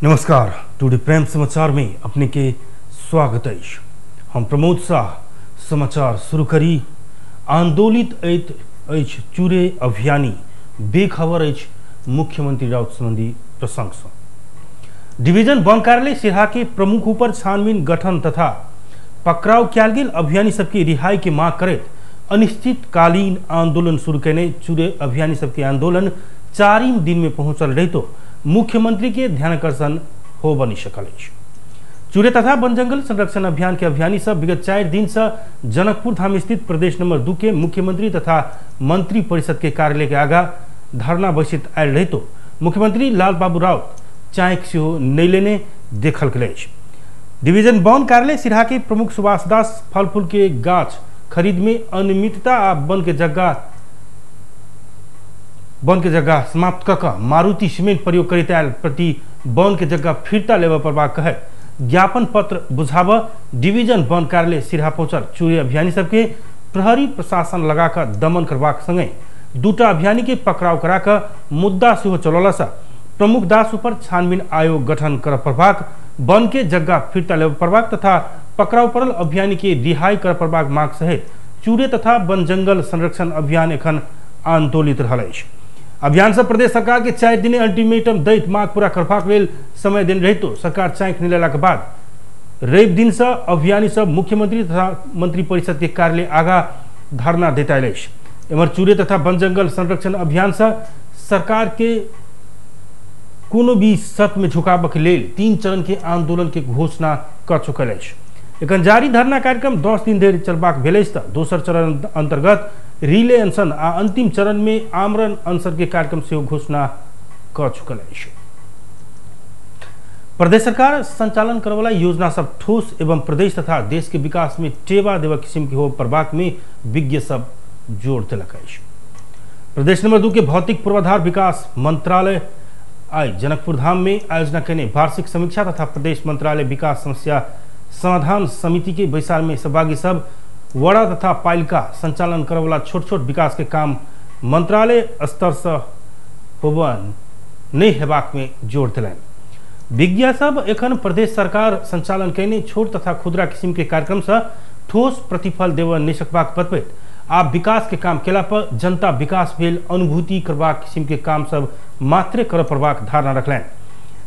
नमस्कार। टुडे प्रेम समाचार में अपने के स्वागत है। हम प्रमोद शाह समाचार शुरू करी। आंदोलित चूरे अभियानी बेखबर मुख्यमंत्री राउत संबंधी प्रशंसा। डिवीजन वन कार्यालय सिरहा के प्रमुख ऊपर छानबीन गठन तथा पकड़ाव किया गेल अभियानी सबके रिहाई के मांग करत अनिश्चितकालीन आंदोलन शुरू करने चूरे अभियानी सबके आंदोलन 4 दिन में पहुंचल रही तो मुख्यमंत्री के ध्यानाकर्षण हो बनी सकल। चूरे तथा वन जंगल संरक्षण अभियान के अभियानी सब विगत 4 दिन से जनकपुर धाम स्थित प्रदेश नंबर 2 के मुख्यमंत्री तथा मंत्री परिषद के कार्यालय के आगा धरना बसित आयल रही तो मुख्यमंत्री लाल बाबू राउत चाँक से नहीं लेने देखल गए। डिवीजन वन कार्यालय सिरहा के प्रमुख सुभाष दास फल फूल के गाछ खरीद में अनियमितता आ वन के जगह समाप्त कक मारुति सीमेंट प्रयोग करित आयल प्रति वन के जगह फिरता लेवा पर कहे ज्ञापन पत्र बुझाव डिवीजन वन कार्यालय सिरहा पहुंचल चूरे अभियानी सबके प्रहरी प्रशासन लगाकर दमन करवाक संगे दूटा अभियानी के पकड़ाव कराकर मुद्दा से चलला सा प्रमुख दास ऊपर छानबीन आयोग गठन कर प्रभाग वन के जगह फिरता लेवा प्रभाग तथा पकड़ाव पड़ल अभियानी के रिहाई कर प्रभाग मांग सहित चूरे तथा वन जंगल संरक्षण अभियान एखन आंदोलित रहल। अभियान से प्रदेश सरकार के 4 दिन अल्टीमेटम दैत मांग पूरा करबाक लेल समय देने रही तो सरकार चाँक नहीं लेला के बाद रवि दिन से अभियानी सब मुख्यमंत्री तथा मंत्री परिषद के कार्यालय आगा धरना देता है। एमर चूरे तथा वन जंगल संरक्षण अभियान से सरकार के कोनो भी सत में झुकाव के लेल 3 चरण के आंदोलन के घोषणा कर चुकल है। एखन जारी धरना कार्यक्रम 10 दिन धरि चलबाक भेल तऽ दोसर चरण अंतर्गत रिले अनशन आ अंतिम चरण में आमरण अनशन के कार्यक्रम से घोषणा कर चुकल है। प्रदेश सरकार संचालन करवाला योजना सब ठोस एवं प्रदेश तथा देश के विकास में टेवा देवा किस्म के हो प्रभाग में विज्ञ सब जोड़ दिलक। प्रदेश नंबर 2 के भौतिक पूर्वाधार विकास मंत्रालय आज जनकपुर धाम में आयोजना करने वार्षिक समीक्षा तथा प्रदेश मंत्रालय विकास समस्या समाधान समिति के बैसार में सहभागी सब वड़ा तथा पालिका संचालन करे वाला छोट छोट विकास के काम मंत्रालय स्तर से होबन नहीं हेबाक में जोर दिलन। विज्ञ सब एखन प्रदेश सरकार संचालन करने छोट तथा खुदरा किस्म के कार्यक्रम से ठोस प्रतिफल देव नहीं सकबाक बतबैत आप विकास के काम केला पर जनता विकास भेल अनुभूति करबाक किस्म के काम सब मात्रे कर प्रभाक धारणा रखलन।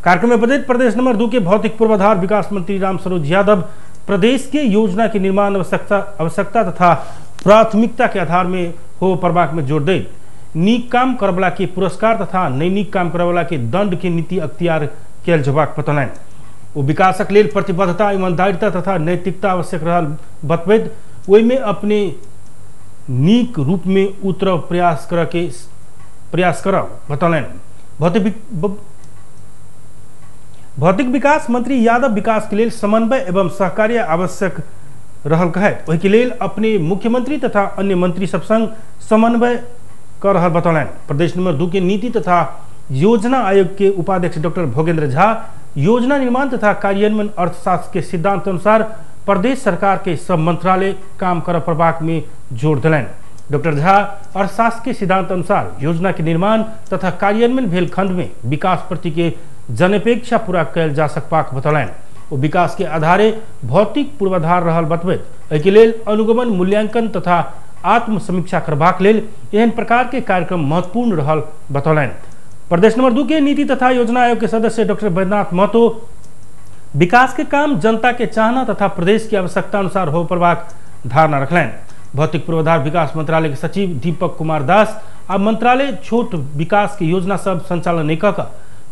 कार्यक्रम में बजट प्रदेश नंबर 2 के भौतिक पूर्वाधार विकास मंत्री राम सरोज यादव प्रदेश के योजना के निर्माण आवश्यकता तथा प्राथमिकता के आधार में हो प्रभाग में जोर दे नीक काम करवला के पुरस्कार तथा नई नीक काम करवला के दंड के नीति अख्तियार कल जबाक बतौलन। वो विकासक लेल प्रतिबद्धता ईमानदारिता तथा नैतिकता आवश्यक रहल बतबैत ओहि में अपने नीक रूप में उतर प्रयास करब बतौलन। भौतिक विकास मंत्री यादव विकास के लिए समन्वय एवं सहकार्य आवश्यक रहल कहे वही के लिए अपने मुख्यमंत्री तथा अन्य मंत्री सब संग समन्वय कर रहल बतौलन। प्रदेश नंबर 2 के नीति तथा योजना आयोग के उपाध्यक्ष डॉक्टर भोगेंद्र झा योजना निर्माण तथा कार्यान्वयन अर्थशास्त्र के सिद्धांत अनुसार प्रदेश सरकार के सब मंत्रालय काम कर प्रभाग में जोर दिलन। डॉक्टर झा अर्थशास्त्र के सिद्धांत अनुसार योजना के निर्माण तथा कार्यान्वयन भेल खंड में विकास प्रति के जनअपेक्षा पूरा कल जा सकबाक बतौलन। वो विकास के आधारे भौतिक पूर्वाधार रहल बतबैत एहि लेल अनुगमन मूल्यांकन तथा आत्म समीक्षा करबाक लेल एहन प्रकार के कार्यक्रम महत्वपूर्ण रहल बतौलन। प्रदेश नंबर 2 के नीति तथा योजना आयोग के सदस्य डॉक्टर बैद्यनाथ महतो विकास के काम जनता के चाहना तथा प्रदेश की आवश्यकता अनुसार हो प्रभाग धारणा रखलन। भौतिक पूर्वाधार विकास मंत्रालय के सचिव दीपक कुमार दास आ मंत्रालय छोट विकास के योजना सब संचालन नहीं कर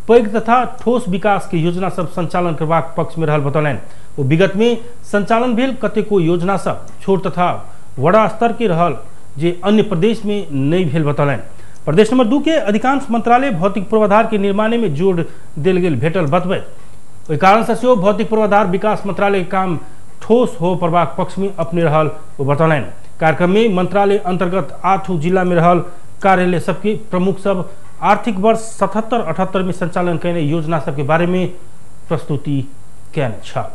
पैघ तथा ठोस विकास के योजना सब संचालन करबाक पक्ष में रहल बतौलन। वो विगत में संचालन भेल कतेको योजना सब छोट तथा बड़ा स्तर के रहल जे अन्य प्रदेश में नहीं भेल बतौलन। प्रदेश नंबर 2 के अधिकांश मंत्रालय भौतिक पूर्वाधार के निर्माण में जोर देल गेल भेटल बतबैत ओहि कारण से भौतिक पूर्वाधार विकास मंत्रालय के काम ठोस हो प्रभाग पक्ष में अपने रहल वो बतौलन। कार्यक्रम में मंत्रालय अंतर्गत 8 जिला में रहल कार्यालय सबके प्रमुख सब आर्थिक वर्ष 77-78 में संचालन करने योजना सब के बारे में प्रस्तुति कैन छल।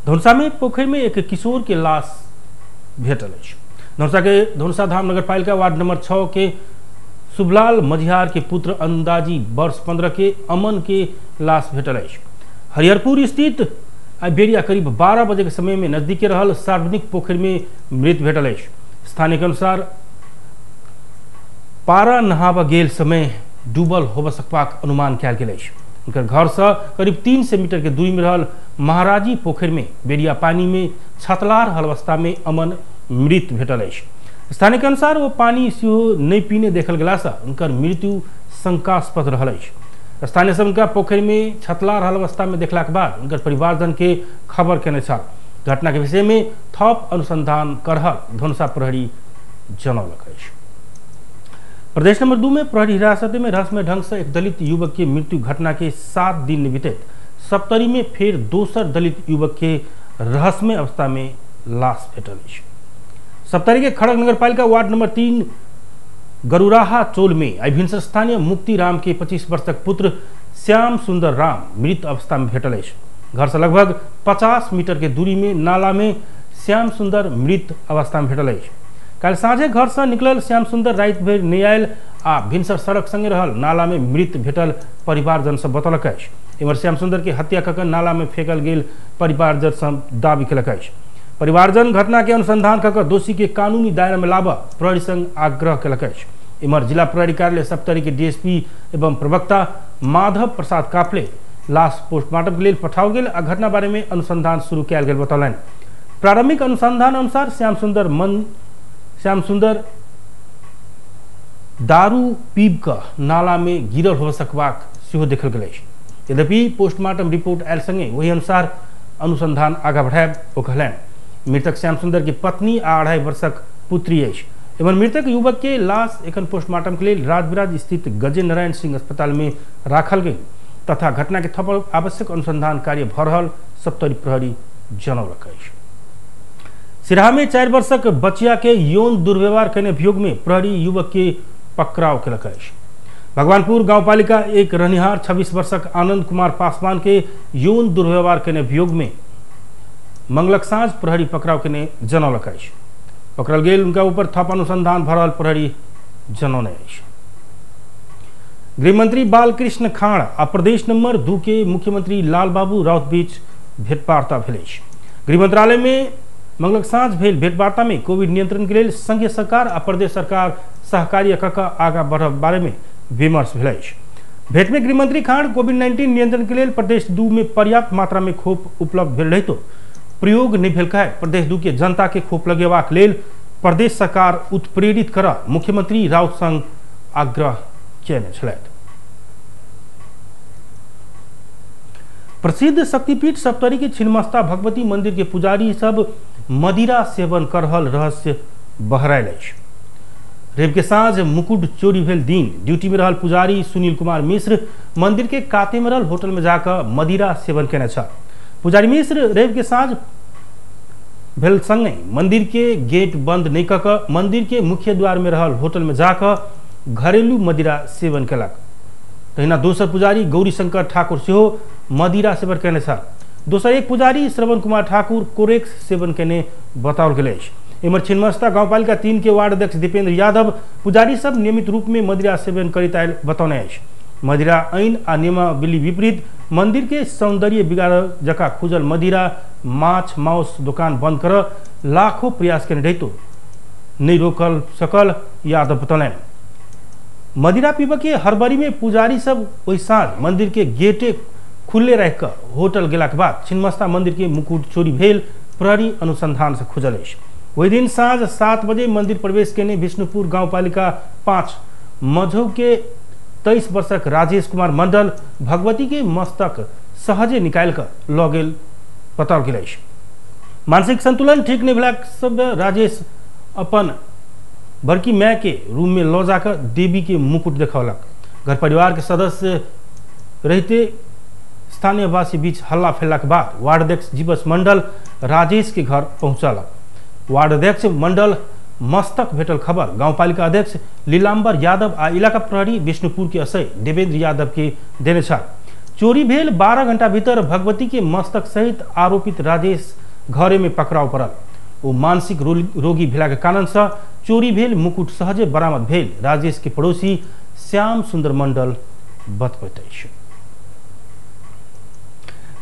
धनुषा में पोखर में एक किशोर के लाश भेटल। धनुषा के धनुषा धाम नगर पालिका वार्ड नंबर 6 के शुभलाल मझियार के पुत्र अंदाजी वर्ष 15 के अमन के लाश भेटल अछि। हरिहरपुर स्थित बेरिया करीब 12 बजे के समय में नजदीके रहल सार्वजनिक पोखरि में मृत भेटल अछि। स्थानीय के अनुसार पारा नहावा गेल समय डूबल होब सकबाक अनुमान कयल गेल अछि। उनकर घर से करीब 300 मीटर के दूरी में रहल महाराजी पोखरि में बेरिया पानी में छतलार अवस्था में अमन मृत भेटल अछि। स्थानीय के अनुसार वो पानी सेहो नहीं पीने देखल गेला से उनकर मृत्यु शंकास्पद रहल अछि। स्थानीय सब उनका पोखरि में छतलार अवस्था में देखला के बाद उनकर परिवारजन के खबर केने छल। घटना के विषय में थप अनुसंधान कर रहल धनुषा प्रहरी जनौलक अछि। प्रदेश नंबर 2 में प्रहरी हिरासत में रहस्यमय ढंग से एक दलित युवक के मृत्यु घटना के 7 दिन बीतैत सप्तरी में फिर दोसर दलित युवक के रहस्यमय अवस्था में लाश भेटल अछि। सप्तरी के खड़ग नगर पालिका वार्ड नंबर 3 गरुराहा चोल में अभिंस स्थानीय मुक्ति राम के 25 वर्षक पुत्र श्याम सुंदर राम मृत अवस्था में भेटल अछि। घर से लगभग 50 मीटर के दूरी में नाला में श्याम सुंदर मृत अवस्था में भेटल अछि। कल साँझे घर से निकलल श्याम सुंदर रात भर नहीं आयल आ भिनसर सड़क संगे रहल नाला में मृत भेटल परिवारजन से बतौलक अछि। एम्हर श्याम सुंदर के हत्या कऽ के नाला में फेंकल गेल परिवारजन सब दावी केलक अछि। परिवारजन घटना के अनुसंधान कऽ के दोषी के कानूनी दायरा में लाबऽ प्रहरी संग आग्रह केलक अछि। एम्हर जिला प्रहरी कार्यालय सप्तरी के डीएसपी एवं प्रवक्ता माधव प्रसाद काफले लाश पोस्टमार्टम के लिए पठाओल गेल आ घटना बारे में अनुसंधान शुरू कयल गेल बतौलनि। प्रारंभिक अनुसंधान अनुसार श्याम सुंदर दारू पीब कऽ नाला में गिरल हो सकबाक सेहो देखल गेल अछि। यद्यपि पोस्टमार्टम रिपोर्ट आयल संगे वही अनुसार अनुसंधान आगाँ बढ़ायब ओ कहलनि। मृतक श्याम सुंदर की पत्नी आ 2.5 वर्षक पुत्री अछि। एवं मृतक युवक के लाश एखन पोस्टमार्टम के लिए राजविराज स्थित गजेंद्र नारायण सिंह अस्पताल में राखल गेल तथा घटना के थप आवश्यक अनुसंधान कार्य भऽ रहल सप्तरी प्रहरी जनौलक अछि। सिराहा में 4 वर्षक बचिया के यौन दुर्व्यवहार करने अभियोग में प्रहरी युवक के पकड़ाव केलक अछि। भगवानपुर गांवपालिका एक रहनिहार 26 वर्षक आनंद कुमार पासवान के यौन दुर्व्यवहार करने अभियोग में मंगलक साँझ प्रहरी पकड़ाव केने जनौलक अछि। पकड़ल गेल उनका ऊपर थप अनुसंधान भऽ रहल प्रहरी जनौने अछि। गृहमंत्री बालकृष्ण खाड़ आ प्रदेश नंबर 2 के मुख्यमंत्री लालबाबू राउत बीच भेंटवार्ता भेल अछि। गृह मंत्रालय में मंगलक साँझ भेल भेंटवार्ता में कोविड नियंत्रण के लिए संघीय सरकार आ प्रदेश सरकार सहकार्य कऽ के आगाँ बढ़ब बारे में विमर्श भेल अछि। भेंट में गृहमंत्री खाड़ कोविड-19 नियंत्रण के लिए प्रदेश 2 में पर्याप्त मात्रा में खोप उपलब्ध भेल रहितो प्रयोग नहीं भेल कहे प्रदेश 2 के जनता के खोप लगेबाक लेल प्रदेश सरकार उत्प्रेरित करऽ मुख्यमंत्री राउत संग आग्रह केने छलथि। प्रसिद्ध शक्तिपीठ सप्तरी के छिन्नमस्ता भगवती मंदिर के पुजारी सब मदिरा सेवन कर रहल रहस्य बहरायल अछि। रवि के साँझ मुकुट चोरी भेल दिन ड्यूटी में रहल पुजारी सुनील कुमार मिश्र मंदिर के कातेमरल होटल में जाकर मदिरा सेवन केने छल। पुजारी मिश्र रवि के साँझ भेल संगे मंदिर के गेट बंद नहीं कऽ के मंदिर के मुख्य द्वार में रहल होटल में जाकर घरेलू मदिरा सेवन केलक। तहिना दोसर पुजारी गौरी शंकर ठाकुर सेहो मदिरा सेवन केने छल। दोसर एक पुजारी श्रवण कुमार ठाकुर कोरेक्स सेवन केने बताओल गेल अछि। एम्हर छिन्नमस्ता गांवपालिका 3 के वार्ड अध्यक्ष दीपेंद्र यादव पुजारी सब नियमित रूप में मदिरा सेवन करैत आयल बतौने अछि। मदिरा आईन आ नियमावली विपरीत मंदिर के सौंदर्य बिगाड़ जका खुजल मदिरा माछ मांस दुकान बंद कर लाखों प्रयास केने रहितो नहीं रोकल सकल यादव बतौलनि। मदिरा पीबऽ के हड़बड़ी में पुजारी सब ओहि साँझ मंदिर के गेटे खुले रह कर होटल गेला के बाद छिन्नमस्ता मंदिर के मुकुट चोरी भेल प्रहरी अनुसंधान से खुजल अछि। वही दिन साँझ 7 बजे मंदिर प्रवेश केने विष्णुपुर गांवपालिका 5 मझौ के 23 वर्षक राजेश कुमार मंडल भगवती के मस्तक सहजे निकाल कर लऽ गेल बताओल गेल अछि। मानसिक संतुलन ठीक नहीं भेला सब राजेश अपन बड़की माय के रूम में लऽ जाकर देवी के मुकुट देखौलक। घर परिवार के सदस्य रहते स्थानीय वासी बीच हल्ला फैला के बाद वार्ड अध्यक्ष जीवस मंडल राजेश के घर पहुंचलक। वार्ड अध्यक्ष मंडल मस्तक भेटल खबर गांवपालिका अध्यक्ष लीलांबर यादव आ इलाका प्रहरी विष्णुपुर के असय देवेंद्र यादव के देने छल। चोरी भेल 12 घंटा भीतर भगवती के मस्तक सहित आरोपित राजेश घरे में पकड़ाव पड़ल। ओ मानसिक रोगी भेलाके कारण से चोरी भेल मुकुट सहजे बरामद भेल राजेश के पड़ोसी श्याम सुंदर मंडल बतबैत अछि।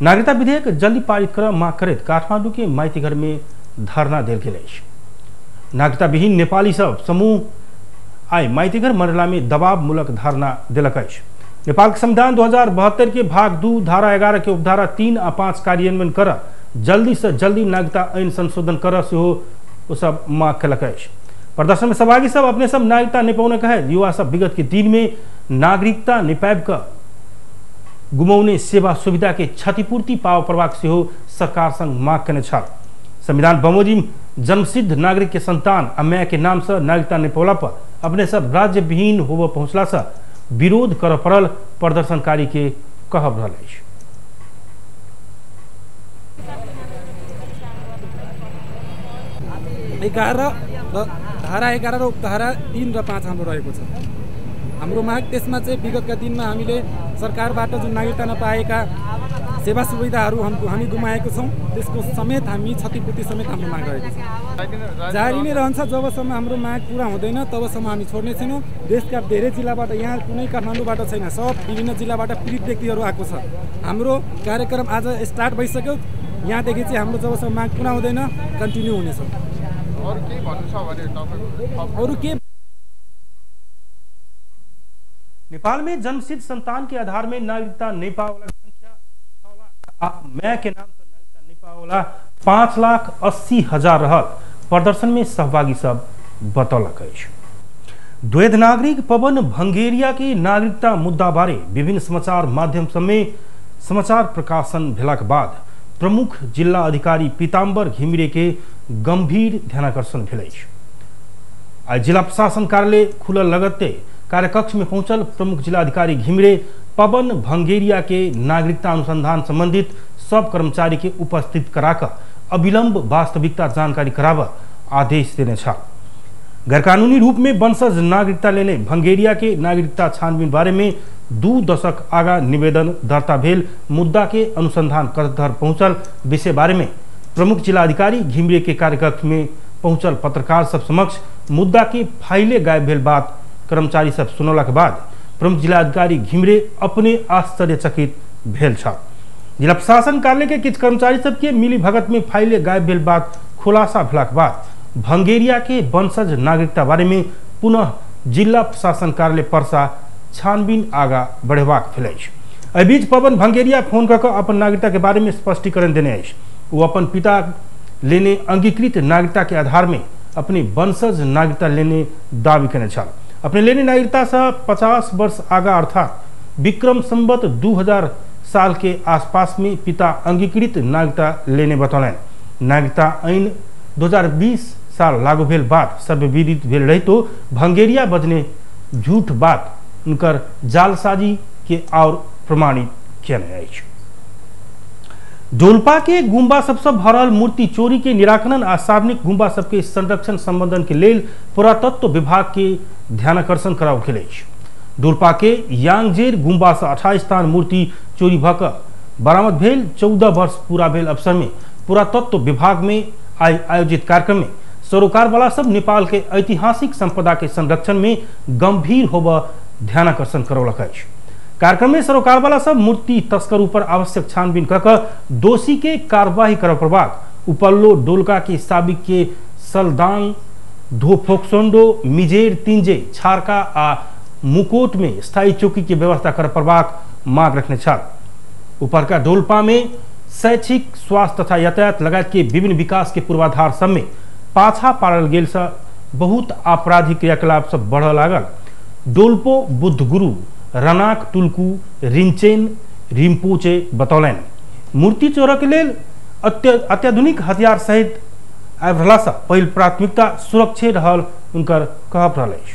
नागरिकता विधेयक जल्दी पारित कर मांग करैत काठमांडू के माइतीघर में धरना देल गेल अछि। नागरिकता विहीन नेपाली सब समूह आइ माइतीघर मंडला में दबाव मूलक धरना दिलक अछि। नेपाल के संविधान 2072 के भाग 2 धारा 11 के उपधारा 3 आ 5 कार्यान्वयन कर जल्दी से जल्दी नागरिकता ऐन संशोधन कर सेहो सब मांग कलक अछि। प्रदर्शन में सहभागी सब अपने सब नागरिकता नहीं पाउने कहे युवा सब विगत के दिन में नागरिकता नहीं पाब कर गुमौने सेवा सुविधा के क्षतिपूर्ति पाव प्रवाक से सरकार संग मांग करने छल। संविधान बमोजिम जन्मसिद्ध नागरिक के संतान अम्या के नाम से नागरिकता नहीं पौला पर अपने सब राज्य विहीन होव पहुंचला से विरोध कर पड़ल प्रदर्शनकारी के कहब रहल अछि। धारा 11 र उपधारा 3 र 5 हाम्रो रहेको छ। हाम्रो माग त्यसमा चाहिँ विगतका दिनमा हामीले सरकारबाट जुन नागरिकता नपाएका सेवा सुविधाहरू हामी गुमाएको छौँ त्यसको समेत हामी क्षतिपूर्ति समेत हाम्रो माग रहेको छ। जारी नै रहन्छ जबसम्म हाम्रो माग पुरा हुँदैन तबसम्म हामी छोड्ने छैनौँ। देशका धेरै जिल्लाबाट यहाँ कुनै काठमाडौँबाट छैन, सब विभिन्न जिल्लाबाट पीडित व्यक्तिहरू आएको छ। हाम्रो कार्यक्रम आज स्टार्ट भइसक्यो। यहाँदेखि चाहिँ हाम्रो जबसम्म माग पुरा हुँदैन कन्टिन्यू हुनेछ। अरू के नेपाल में जन्मसिद्ध संतान के आधार में नागरिकता नहीं पावला संख्या 6 लाख मैं के नाम से नागरिकता नहीं पावला 5,80,000 रहल प्रदर्शन में सहभागी सब बतौलक अछि। द्वैध नागरिक पवन भंगेरिया के नागरिकता मुद्दा बारे विभिन्न समाचार माध्यम सब में समाचार प्रकाशन भेलाक बाद प्रमुख जिला अधिकारी पीताम्बर घिमिरे के गंभीर ध्यानाकर्षण भेल अछि। आज जिला प्रशासन कार्यालय खुलल लगते कार्यकक्ष में पहुंचल प्रमुख जिलाधिकारी घिमिरे पवन भंगेरिया के नागरिकता अनुसंधान संबंधित सब कर्मचारी के उपस्थित कराकर अविलंब वास्तविकता जानकारी कराव आदेश देने छा। गैरकानूनी रूप में वंशज नागरिकता लेने भंगेरिया के नागरिकता छानबीन बारे में 2 दशक आगा निवेदन दर्ता भेल मुद्दा के अनुसंधान कर पहुंचल विषय बारे में प्रमुख जिलाधिकारी घिमिरे के कार्यकक्ष में पहुंचल पत्रकार सब समक्ष मुद्दा के फाइले गायब भेल बात कर्मचारी सब सुनौला के बाद प्रमुख जिलाधिकारी घिमिरे अपने आश्चर्यचकित भेल छल। जिला प्रशासन कार्यालय के किछ कर्मचारी सब के मिली भगत में फाइले गायब भेल बात खुलासा भेला के बाद भंगेरिया के वंशज नागरिकता बारे में पुनः जिला प्रशासन कार्यालय पर्सा छानबीन आगा बढ़ेबाक भेल अछि। एहि बीच पवन भंगेरिया फोन कऽ अपन नागरिकता के बारे में स्पष्टीकरण देने अछि। वो अपन पिता लेने अंगीकृत नागरिकता के आधार में अपनी वंशज नागरिकता लेने दावी करने छल। अपने लेने नागरिकता से 50 वर्ष आगा अर्थात विक्रम संवत 2000 साल के आसपास में पिता अंगीकृत नागरिकता लेने बतौलन। नागरिकता ऐन 2020 साल लागू भेल बाद सर्वविदित भेल रही तो भंगेरिया बजने झूठ बात उनकर जालसाजी के और प्रमाणित किया। डोलपा के गुम्बा सबसे भरल मूर्ति चोरी के निराकरण आ सार्वजनिक गुम्बा सबके संरक्षण संबंधन के लेल पुरातत्व विभाग के ध्यानाकर्षण कराओल गेल अछि। डोलपा के यांगजेर गुम्बा से 28 स्थान मूर्ति चोरी भ क बरामद भेल 14 वर्ष पूरा भेल अवसर में पुरातत्व विभाग में आयोजित कार्यक्रम में सरोकार वाला सब नेपाल के ऐतिहासिक संपदा के संरक्षण में गंभीर होब ध्यानाकर्षण करौलक अछि। कार्यक्रम में सरोकार वाला सब मूर्ति तस्कर ऊपर आवश्यक छानबीन कर दोषी के कार्यवाही कर प्रभाग उपल्लो डोलका के साबिक के सलदांग धोफोक्सोंडो मिजेर तिंजे छारका आ मुकोट में स्थायी चौकी की व्यवस्था कर प्रभाग मांग रखने छल। ऊपर का डोलपा में शैक्षिक स्वास्थ्य तथा यातायात लगायत के विभिन्न विकास के पूर्वाधार सब में पाछा पाड़ल गेल से बहुत आपराधिक क्रियाकलाप सब बढ़ लागल। डोल्पो बुद्ध गुरु रनाक टुल्कू रिंचेन रिम्पोचे बतौलन मूर्ति चोरक लेल अत्याधुनिक हथियार सहित आबि रहला से पहिल प्राथमिकता सुरक्षित रहल उनकर कहब रहल अछि।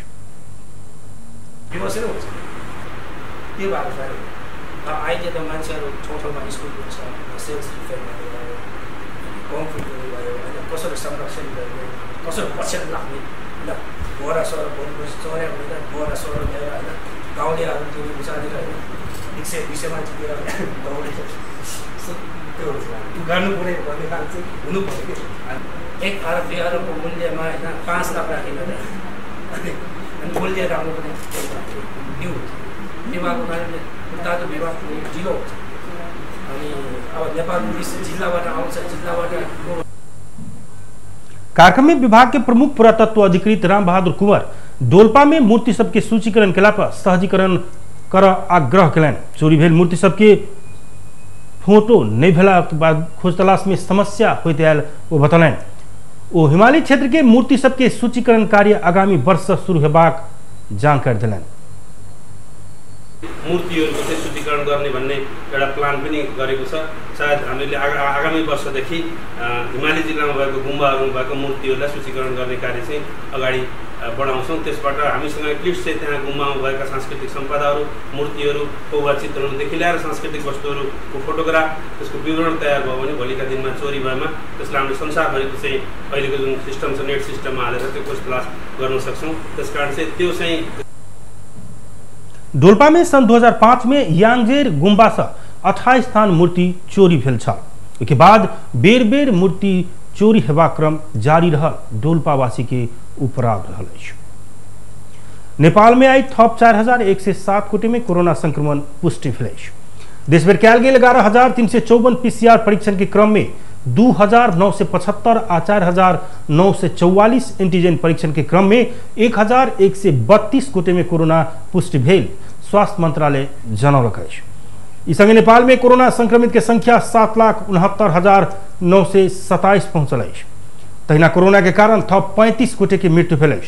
अहिले त मान्छेहरू ठाउँमा स्कुल छ सेल्स डिफेन्डहरू भयो कम्प्युटर भयो होइन कसरी संरक्षण गर्ने कसरी पछ्याउन लाग्ने होइन बोरा सर बोल्नुहोस् चोर्या हुँदैन बोरा सर ल्याएर होइन गाउँलेहरू त्यो विचारेर होइन 120 मान्छे दिएर दौडेको गर्नु पर्यो भन्ने खाल चाहिँ हुनु पर्यो। 1 अरब 2 अरबको मूल्यमा होइन 5 लाख राखेर अनि मूल्य राम्रो पनि त्यो विभागको कारणले तातो विभाग ढिलो हुन्छ। अनि अब नेपाल पुलिस जिल्लाबाट आउँछ, जिल्लाबाट। कार्यक्रम में विभाग के प्रमुख पुरातत्व अधिकृत राम बहादुर कुंवर डोल्पा में मूर्ति सबके सूचीकरण केला पर सहजीकरण कर आग्रह कलन। चोरी भेल मूर्ति सबके फोटो नहीं भेला के बाद खोज तलाश में समस्या होते आयल वो बतौलन। वो हिमालय क्षेत्र के मूर्ति सबके सूचीकरण कार्य आगामी वर्ष शुरू हेबाक जानकारी दिलन। मूर्तिहरूको चाहिँ सूचीकरण गर्ने भन्ने एउटा प्लान पनि गरेको छ। सायद हामीले आगामी वर्षदेखि हिमाली जिल्लामा भएको गुम्बाहरूमा भएको मूर्तिहरूलाई सूचीकरण गर्ने कार्य चाहिँ अगाडि बढाउँछौँ। त्यसबाट हामीसँग एटलिस्ट चाहिँ त्यहाँ गुम्बामा भएका सांस्कृतिक सम्पदाहरू, मूर्तिहरू, पौवा चित्रहरूदेखि ल्याएर सांस्कृतिक वस्तुहरूको फोटोग्राफ, त्यसको विवरण तयार भयो भने भोलिका दिनमा चोरी भएमा त्यसलाई हामीले संसारभरिको चाहिँ अहिलेको जुन सिस्टम छ नेट सिस्टममा हालेर त्यो खोज तलास गर्न सक्छौँ। त्यसकारण चाहिँ त्यो चाहिँ डोल्पा में सन 2005 में यांगजेर गुम्बा से 28 स्थान मूर्ति चोरी भेल छल। उसके बाद बेर बेर मूर्ति चोरी हेबा क्रम जारी रहल डोल्पावासी के उपराग रहल। नेपाल में आई थप 4107 कोटी में कोरोना संक्रमण पुष्टि भेल। देश भर कयल गेल 11,354 PCR परीक्षण के क्रम में 2,975 आ 4,944 एंटीजन परीक्षण के क्रम में 1,132 कोटी में कोरोना पुष्टि भेल स्वास्थ्य मंत्रालय जनौलक। इस संगे नेपाल में कोरोना संक्रमित के संख्या 7,69,927 पहुंचल। तहिना कोरोना के कारण थप 35 गोटे की मृत्यु भेल।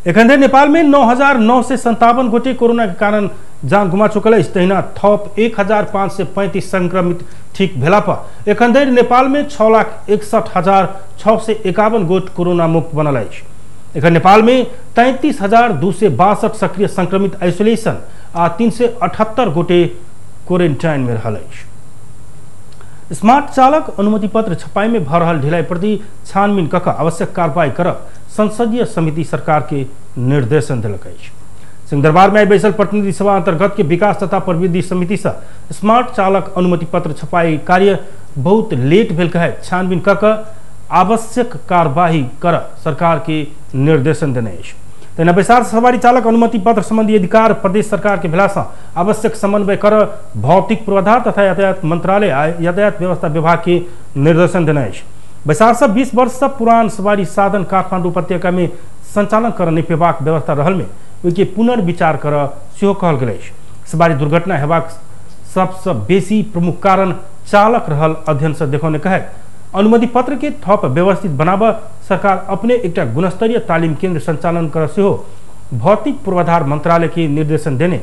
एखन नेपाल में 9,957 गोटे कोरोना के कारण जान गुमा चुकल। तहिना थप 1,535 संक्रमित ठीक भेला पर एखन नेपाल में 6,61,651 गोट कोरोना मुक्त बनल। एखन नेपाल में 33,262 सक्रिय संक्रमित आइसोलेशन आ 378 गोटे क्वारेंटाइन में रहल। स्मार्ट चालक अनुमति पत्र छपाई में भ रहल ढिलाई प्रति छानबीन कऽ आवश्यक कार्रवाई करब संसदीय समिति सरकार के निर्देशन दिलक। सिंहदरबार में बैसल प्रतिनिधि सभा अंतर्गत के विकास तथा प्रविधि समिति से स्मार्ट चालक अनुमति पत्र छपाई कार्य बहुत लेट भेल कहे छानबीन कऽ आवश्यक कार्यवाही कर सरकार के निर्देशन देने। तेना बैसार सवारी चालक अनुमति पत्र संबंधी अधिकार प्रदेश सरकार के भेला से आवश्यक समन्वय कर भौतिक पूर्वाधार तथा यातायात मंत्रालय यातायात व्यवस्था विभाग के निर्देशन देने। बैसार से 20 वर्ष से पुरान सवारी साधन काठमांडू उपत्यका में संचालन कर निपेबाक व्यवस्था रहल में उनके पुनर्विचार कर सेहो कहल गेल। सवारी दुर्घटना हेबाक सबसे बेसी प्रमुख कारण चालक रहल अध्ययन से देखौने कहे अनुमति पत्र के थप व्यवस्थित बनाब सरकार अपने एक गुणस्तरीय तालीम केंद्र संचालन कर सेहो भौतिक पूर्वाधार मंत्रालय के निर्देशन देने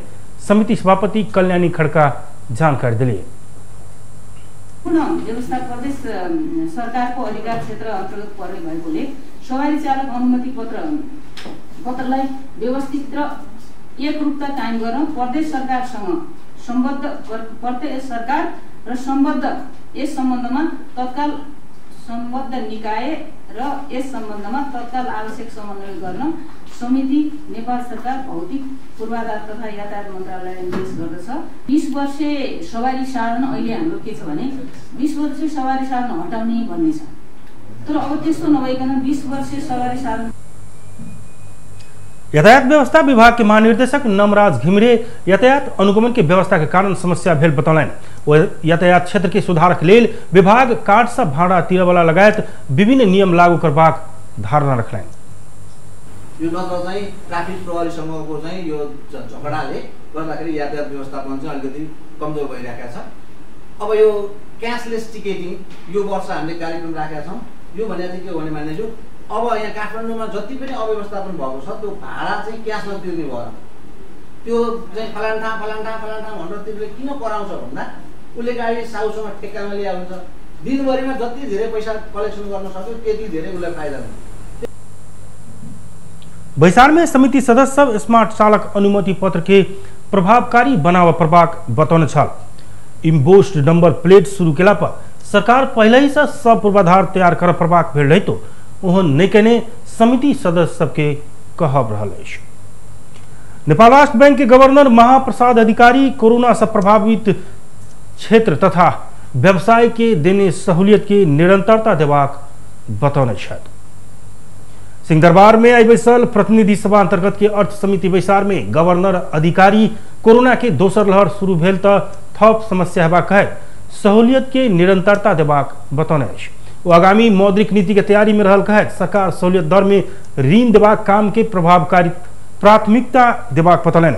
समिति सभापति कल्याणी खड़का जानकारी दिए। पुनः व्यवस्था प्रदेश सरकार को अधिकार क्षेत्र अंतर्गत पर्ने भएकोले सवारी चालक अनुमति पत्रलाई व्यवस्थित र एकरूपता कायम गर्न प्रदेश सरकारसँग सम्बद्ध प्रदेश सरकार र सम्बद्ध यस सम्बन्धमा तत्काल सम्बद्ध निकाय र यस सम्बन्धमा तत्काल आवश्यक समन्वय गर्न समिति नेपाल सरकार भौतिक पूर्वाधार तथा यातायात मन्त्रालयले निर्देश गर्दछ। 20 वर्षे सवारी साधन अहिले हाम्रो के छ भने 20 वर्षे सवारी साधन हटाउने भन्ने छ। तर अब त्यस्तो नभइकन 20 वर्षे सवारी साधन। यातायात व्यवस्था विभाग के महानिर्देशक नमराज घिमिरे यातायात अनुगमन के व्यवस्था के कारण समस्या भेल बतौलन। यातायात क्षेत्र के सुधारक लेल विभाग कार्ड से भाड़ा तिरवाला लगायत विभिन्न नियम लागू करबाक धारणा रखलन। यो नत्र चाहिँ ट्राफिक प्रहरीसँगको चाहिँ यो झगडाले गर्दाखेरि यातायात व्यवस्थापन चाहिँ अलिकति कमजोर भइरहेको छ। अब यो क्याशलेस टिकेटिङ यो वर्ष हामीले कार्यक्रम राखेका छौँ। यो भने चाहिँ के हो भने मान्यज्यू अब यहाँ काठमाडौँमा जति पनि अव्यवस्थापन भएको छ त्यो भाडा चाहिँ क्यासमा तिर्ने भएर त्यो चाहिँ फलान ठाउँ भनेर तिर्ने किन कराउँछ भन्दा उसले गाडी साउसँग ठेक्कामा ल्याए हुन्छ। दिनभरिमा जति धेरै पैसा कलेक्सन गर्न सक्यो त्यति धेरै उसलाई फाइदा हुन्छ। बैसार में समिति सदस्य स्मार्ट चालक अनुमति पत्र के प्रभावकारी बनाव प्रभाग बतौने छल। इम्बोस्ड नंबर प्लेट शुरू केला पर सरकार पहले ही से सब पूर्वाधार तैयार कर प्रभाग भेल रही तो वह नहीं कहने समिति सदस्य सबके कहब रहल। नेपाल राष्ट्र बैंक के गवर्नर महाप्रसाद अधिकारी कोरोना से प्रभावित क्षेत्र तथा व्यवसाय के देने सहूलियत की निरंतरता देबाक बतौने छथि। सिंहदरबार में आई बैसल प्रतिनिधि सभा अंतर्गत के अर्थ समिति बैसार में गवर्नर अधिकारी कोरोना के दोसर लहर शुरू भेल त थप समस्या हेबाक कहैत सहूलियत के निरंतरता देबाक बतौने अछि। वो आगामी मौद्रिक नीति के तैयारी में रहल कहैत सरकार सहूलियत दर में ऋण देबाक काम के प्रभावकारी प्राथमिकता देबाक बतौलनि।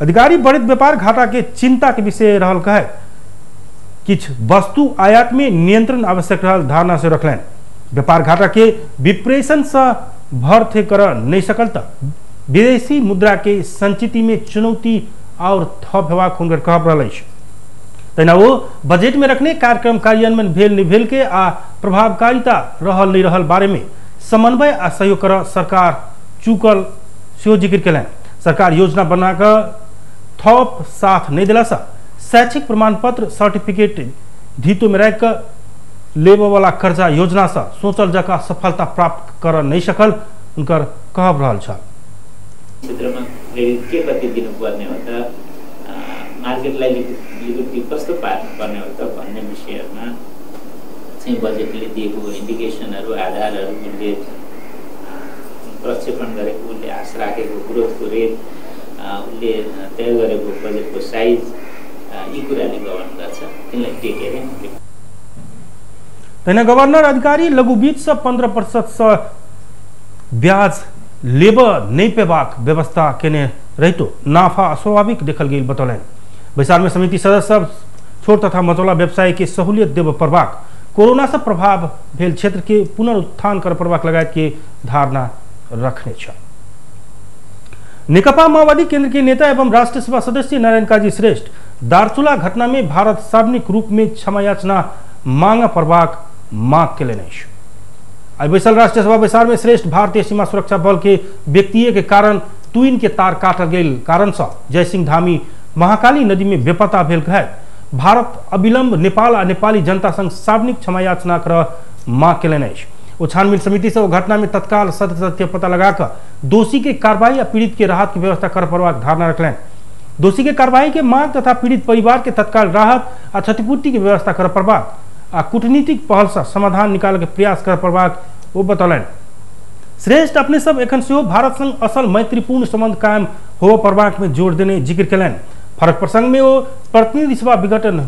अधिकारी बढ़ित व्यापार घाटा के चिंता के विषय रहल कहैत किछ वस्तु आयात में नियंत्रण आवश्यक रहल धारणा से रखलनि। व्यापार घाटा के विप्रेशन से भर थे कर नहीं सकल त विदेशी मुद्रा के संचिति में चुनौती और थप हेबाक हुनकर कहब रहल अछि। तहिना वो बजट में रखने कार्यक्रम कार्यान्वयन भेल नहीं भेल के आ प्रभावकारिता रहल नहीं रहल बारे में समन्वय आ सहयोग कर सरकार चूकल सेहो जिक्र कयलनि। सरकार योजना बनाकर थप साथ नहीं दिला से शैक्षिक प्रमाण पत्र सर्टिफिकेट ढीतो में रख लेबे वाला कर्जा योजना से सोचल जका सफलता प्राप्त कर नहीं सकल उनकर कहब रहल छ। क्षेत्रमा क्रेडिट के कति दिनुपर्ने हो त मार्केटलाई लिक्विडिटी कस्तो पार्नुपर्ने हो त भन्ने विषयमा चाहिँ बजेटले दिएको इन्डिकेसनहरू आधारहरू उसले प्रक्षेपण गरेको उसले आश राखेको ग्रोथको रेट उसले तय गरेको बजेटको साइज यी कुराले गवर्न गर्छ त्यसलाई टेकेर। तहिना गवर्नर अधिकारी लघु वित्त से 15% से ब्याज लेब नहीं पेबाक व्यवस्था केने रहितो नाफा अस्वाभाविक देखल गेल बतौलनि। बैसार में समिति सदस्य सब छोट तथा मझौला व्यवसाय के सहूलियत देव पड़बाक कोरोना से प्रभाव भेल क्षेत्र के पुनरुत्थान कर पड़बाक लगायत के धारणा रखने छ। नेकपा माओवादी केंद्र के नेता एवं राष्ट्रीय सभा सदस्य नारायण काजी श्रेष्ठ दार्चुला घटना में भारत सार्वजनिक रूप में क्षमा याचना मांग पड़बाक मांग के लेने। आई बैसल राष्ट्रीय सभा बैसार में श्रेष्ठ भारतीय सीमा सुरक्षा बल के व्यक्तिय के कारण तुइन के तार काटल गेल कारण से जयसिंह धामी महाकाली नदी में बेपता भेल कहैत भारत अविलंब नेपाल आ नेपाली जनता संग सार्वजनिक क्षमा याचना कर मांग के लेने। वो छानबीन समिति से वो घटना में तत्काल सत्य पता लगाकर दोषी के कार्रवाई या पीड़ित के राहत की व्यवस्था कर पड़बाक धारणा रखलनि। दोषी के कार्रवाई के मांग तथा पीड़ित परिवार के तत्काल राहत आ क्षतिपूर्ति की व्यवस्था कर पड़बाक आ कूटनीतिक पहल से समाधान निकाल के प्रयास कर पड़बाक वो बतौलनि। श्रेष्ठ अपने सब एखन से भारत संग असल मैत्रीपूर्ण संबंध कायम हो पड़बाक में जोर देने जिक्र कयलनि। फरक प्रसंग में वो प्रतिनिधि सभा विघटन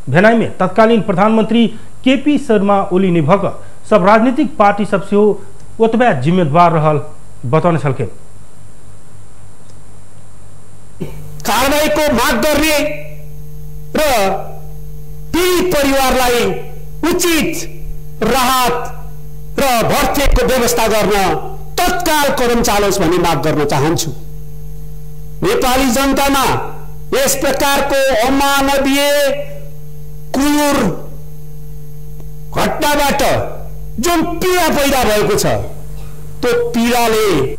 भेनाई में तत्कालीन प्रधानमंत्री केपी शर्मा ओली ने भक सब राजनीतिक पार्टी सब से ओतबे जिम्मेदार रहल बतौने छलके। कारबाहीको माग गर्ने र पीडित परिवारलाई उचित राहत र भर्तीको व्यवस्था गर्न तत्काल कदम चालोस् भन्ने माग गर्न चाहन्छु। नेपाली जनतामा यस प्रकारको अमानवीय क्रूर घटनाबाट जुन पीडा पैदा भएको छ त्यो पीडाले।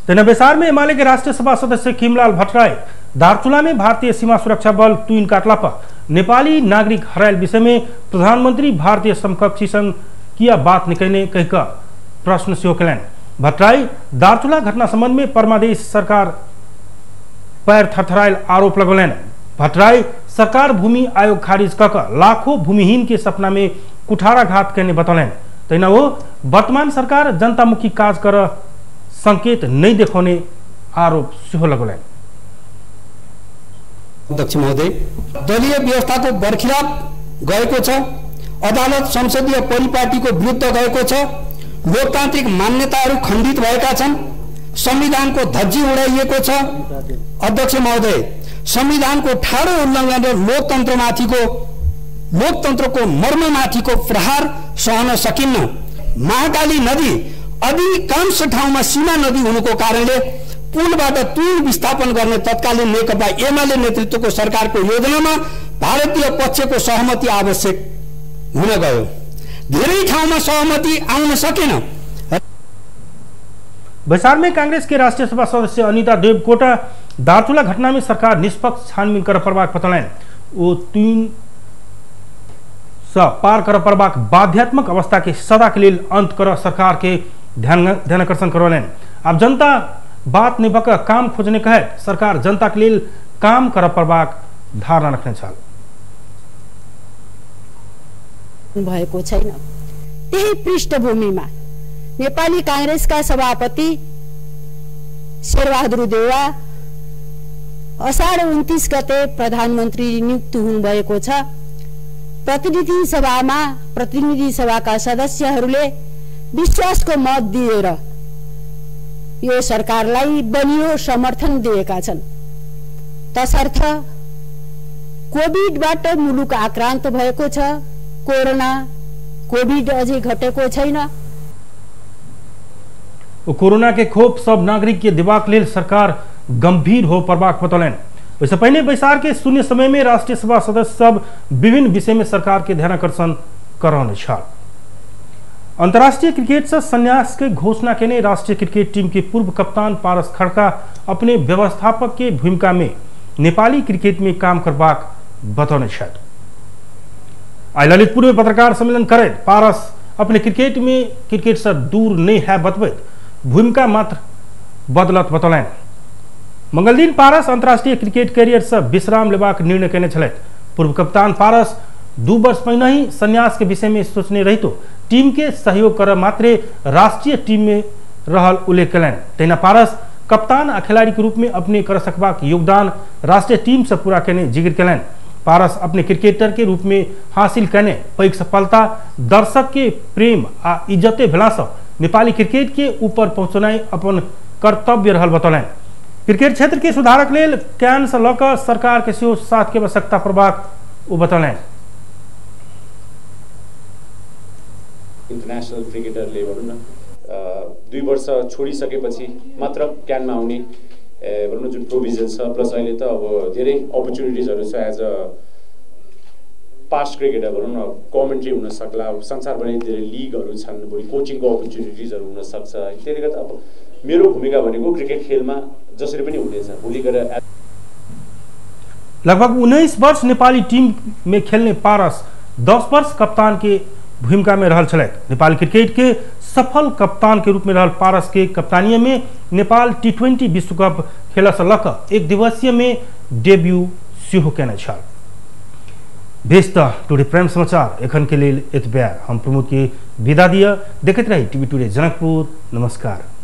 तेना बेसार में एमाले के राष्ट्रीय सभा सदस्य खिमलाल भट्टराई दार्चुला में भारतीय सीमा सुरक्षा बल तुइन काटला पर नेपाली नागरिक हरायल विषय में प्रधानमंत्री भारतीय समकक्षी संग किया बात निकलने कहकर प्रश्न से कयलनि। भट्टराई दार्चुला घटना संबंध में परमादेश सरकार पैर थरथरायल आरोप लगौलनि। भट्टराई सरकार भूमि आयोग खारिज कर लाखों भूमिहीन के सपना में कुठाराघात करने बतौलनि। तहिना वो वर्तमान सरकार जनतामुखी काज कर संकेत नहीं देखाउने आरोप सेहो लगौलनि। अध्यक्ष महोदय, दलीय व्यवस्थाको बरखिलाफ गएको छ, अदालत संसदीय परिपाटीको विरुद्ध गएको छ, लोकतान्त्रिक मान्यताहरू खण्डित भएका छन्, संविधानको धज्जी उडाइएको छ। अध्यक्ष महोदय, संविधानको ठाडो उल्लङ्घन र लोकतन्त्रको मर्ममाथिको प्रहार सहन सकिन्न। महाकाली नदी अधिकांश ठाउँमा सीमा नदी हुनुको कारणले पुलबाट तुइन विस्थापन गर्ने तत्कालीन नेकपा एमाले नेतृत्वको सरकारको योजनामा भारतीय पक्षको सहमति आवश्यक हुन गयो। धेरै ठाउँमा सहमति आउन सकेन। बैसार में कांग्रेस के राष्ट्रीय सभा सदस्य अनिता देवकोटा दार्चुला घटना में सरकार निष्पक्ष छानबीन कर पड़बाक बतौलनि। वो तुइन पार कर पड़बाक बाध्यात्मक अवस्था के सदा के लिए अंत कर सरकार के ध्यानाकर्षण करौलनि। अब जनता बात नहीं बक काम खोजने कहे सरकार जनता के लिए काम कर पड़बाक धारणा रखने छल। भएको छैन। त्यही पृष्ठभूमिमा नेपाली कांग्रेसका सभापति शेरबहादुर देउवा असाढ 29 गते प्रधानमन्त्री नियुक्त हुनुभएको छ। प्रतिनिधि सभाका सदस्यहरूले विश्वासको मत दिएर यो सरकारलाई बलियो समर्थन दिएका छन्। तसर्थ कोभिडबाट मुलुक आक्रान्त भएको छ। कोभिड अझै घटेको छैन। कोरोना के खोप सब नागरिक के दिवाक लेल सरकार गंभीर हो परवाक बतौलन। वैसे पहले बैसार के शून्य समय में राष्ट्रीय सभा सदस्य सब विभिन्न विषय में सरकार के ध्यानाकर्षण कर रहे छल। अंतर्राष्ट्रीय क्रिकेट से संन्यास के घोषणा के राष्ट्रीय क्रिकेट टीम के पूर्व कप्तान पारस खड्का अपने व्यवस्थापक के भूमिका में नेपाली क्रिकेट में काम करवाक बतौने छल। आई ललितपुर में पत्रकार सम्मेलन करे पारस अपने क्रिकेट से दूर नहीं है बतबैत भूमिका मात्र बदलत बतौलन। मंगल दिन पारस अंतर्राष्ट्रीय क्रिकेट कैरियर से विश्राम लेबाक निर्णय केने छलैथ। पूर्व कप्तान पारस 2 वर्ष पहिने ही संन्यास के विषय में सोचने रही तो टीम के सहयोग कर मात्रे राष्ट्रीय टीम में रहल उल्लेख कलन। तहिना पारस कप्तान आ खिलाड़ी के रूप में अपने कर सकबाक योगदान राष्ट्रीय टीम से पूरा करने जिक्र कलन। पारस अपने क्रिकेटर के रूप में हासिल करने पैघ सफलता दर्शक के प्रेम आ इज्जते भेला सँ नेपाली क्रिकेट के ऊपर पहुंचनाई अपन कर्तव्य रहल बतौलन। क्रिकेट क्षेत्र के सुधारक लेल कैन से लक सरकार के सेहो साथ के आवश्यकता पड़बाक ओ बतौलन। इन्टरनेशनल क्रिकेटरले भनौँ न 2 वर्ष छोडिसकेपछि मात्र क्यानमा आउने भनौँ न जुन प्रोभिजन छ प्लस अहिले त अब धेरै अपर्च्युनिटिजहरू छ एज अ पास्ट क्रिकेटर भनौँ न कमेन्ट्री हुन सक्ला संसारभरि धेरै लिगहरू छन् बढी कोचिङको अपर्च्युनिटिजहरू हुन सक्छ। त्यसले गर्दा अब मेरो भूमिका भनेको क्रिकेट खेलमा जसरी पनि हुनेछ भोलि गएर लगभग 19 वर्ष नेपाली टीम में खेलने पारस 10 वर्ष कप्तान के भूमिका में रहल छलैथ। नेपाल क्रिकेट के सफल कप्तान के रूप में रहल पारस के कप्तानिया में नेपाल T20 विश्व कप खेल से लक 1 दिवसीय में डेब्यू सेहो केने छल। भेज टुडे प्राइम समाचार एखन के लिए एतबे। हम प्रमुख के विदा दिया देखते रही टीवी टुडे जनकपुर। नमस्कार।